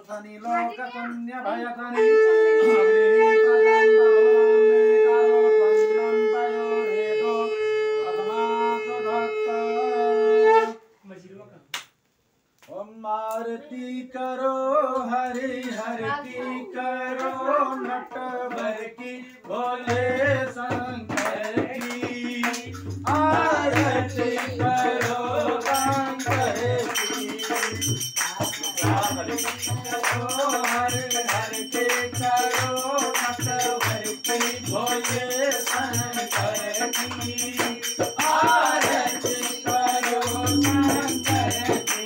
धनी लोक शून्य भयधनी अग्निप्रदम्बहुरमे करो त्वन्नं पयोरेतो अधमासु भक्त ओम आरती करो हरि हरती करो नटवर की भोले शंकर की आरती करो शंकर की करो हरि हरती करो नटवर की भोले शंकर की आरती करो शंकर की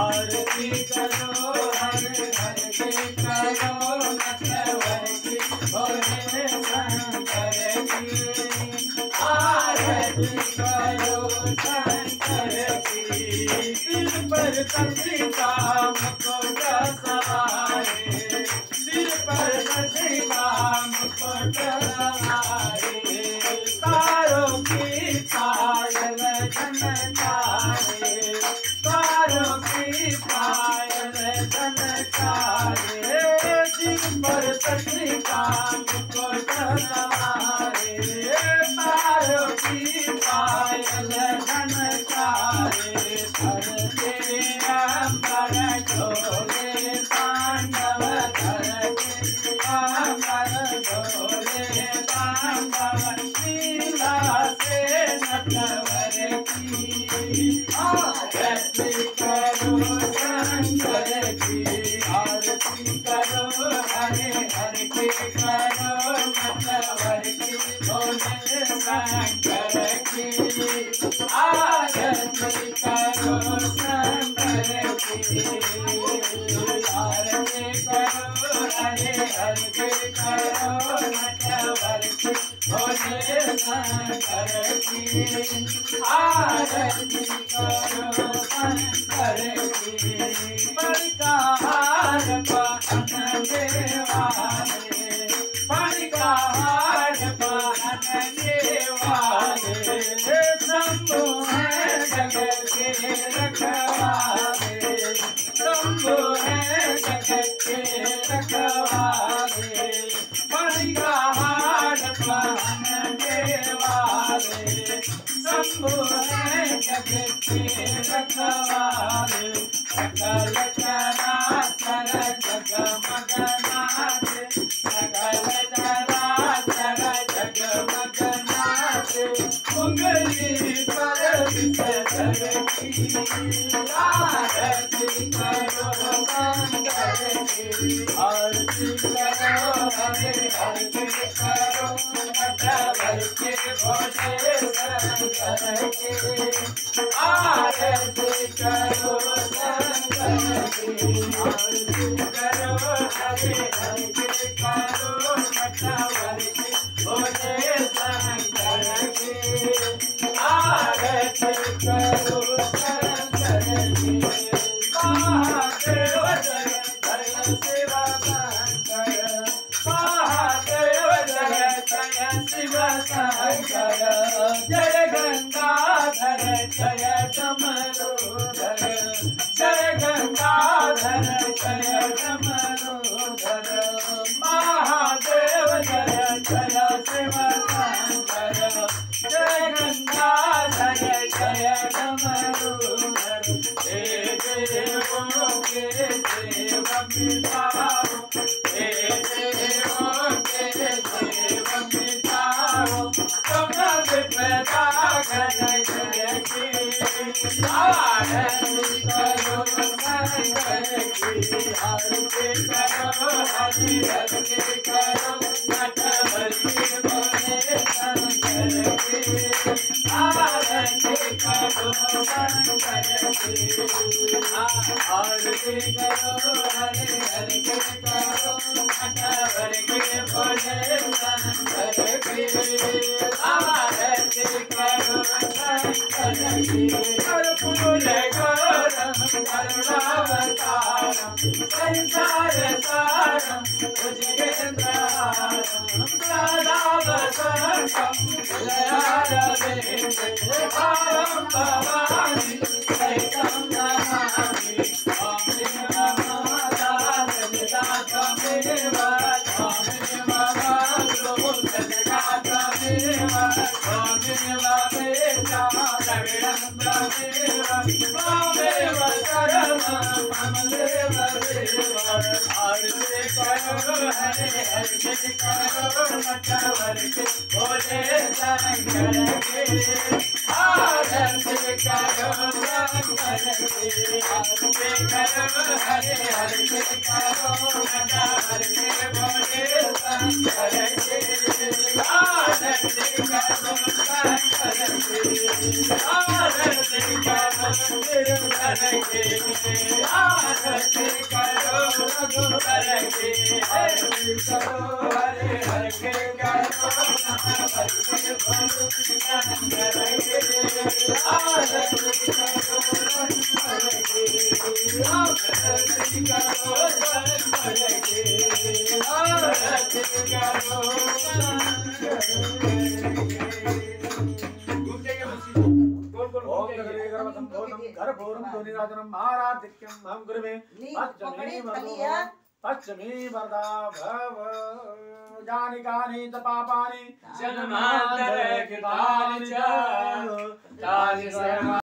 आरती करो हर हर के करो नटवर की भोले शंकर की आरती करो शंकर की दिल पर चंद्रिका मुकुट सवारे दिल पर चंद्रिका मुकुट सवारे तारों की पायल झनकारे तारों की पायल झनकारे दिल पर चंद्रिका मुकुट सवारे तारों की पायल झनकारे धरते अंबर डोले तांडव धरते अंबर डोले तांडव लीला से नटवर की आरती करो शंकर की आरती करो हरे हर के करो नटवर की भोले शंकर की आरती करो शंकर की आरती करो हरे हर के करो नटवर की भोले शंकर की आरती करो शंकर की बड़का हार पहनने वाले बड़का हार पहनने वाले शंभु है जगत के रखवाले शंभु है जगत के रखवाले बड़का हार पहनने वाले शंभु है जगत के रखवाले सकल चराचर जगमग नाचे सकल चराचर जगमग नाचे उंगली पर विसर्जन की आरती करो शंकर की आरती करो हरे हरे करो नटवर के भोले शंकर की आरती करो शंकर की आरती करो हरे हरे करो नटवर के भोले शंकर की आरती करो शंकर की महादेव जय जय शिव शंकर महादेव जय जय शिव शंकर जय गंगाधर जय डमरूधर जय गंगाधर जय डमरूधर महादेव जय जय शिव शंकर जय गंगाधर जय डमरूधर हे देवों के देव मितारो हे देवों के देव मितारो तुम विपदा घर घर की आरती करो शंकर की आरती करो हरि हरि करो नटवर की भोले शंकर की आरती करो शंकर की आरती करो हरि हरि करो नटवर की भोले शंकर की आरती करो शंकर की कर्पूर गौरम करुणावतारम संसार सारम भुजगेन्द्रहारम प्रदावसंकं जयारविन्दं भावं भवानी सहितं नमामि। हरे हरे करो नटवर के भोले शंकर के आरती करो शंकर की आरती करो हरे हरे करो नटवर के भोले शंकर के आरती करो शंकर की आरती करो गिरधर के आरती करो रघुवर के आरती करो हरे हरे करो नटवर के भोले शंकर के आरती करो शंकर की आरती करो शंकर की आरती करो शंकर पश्चिमी वरदा भव जानि कानि च पापानि जन्मांतर कृतानि च तानि सर्वाणि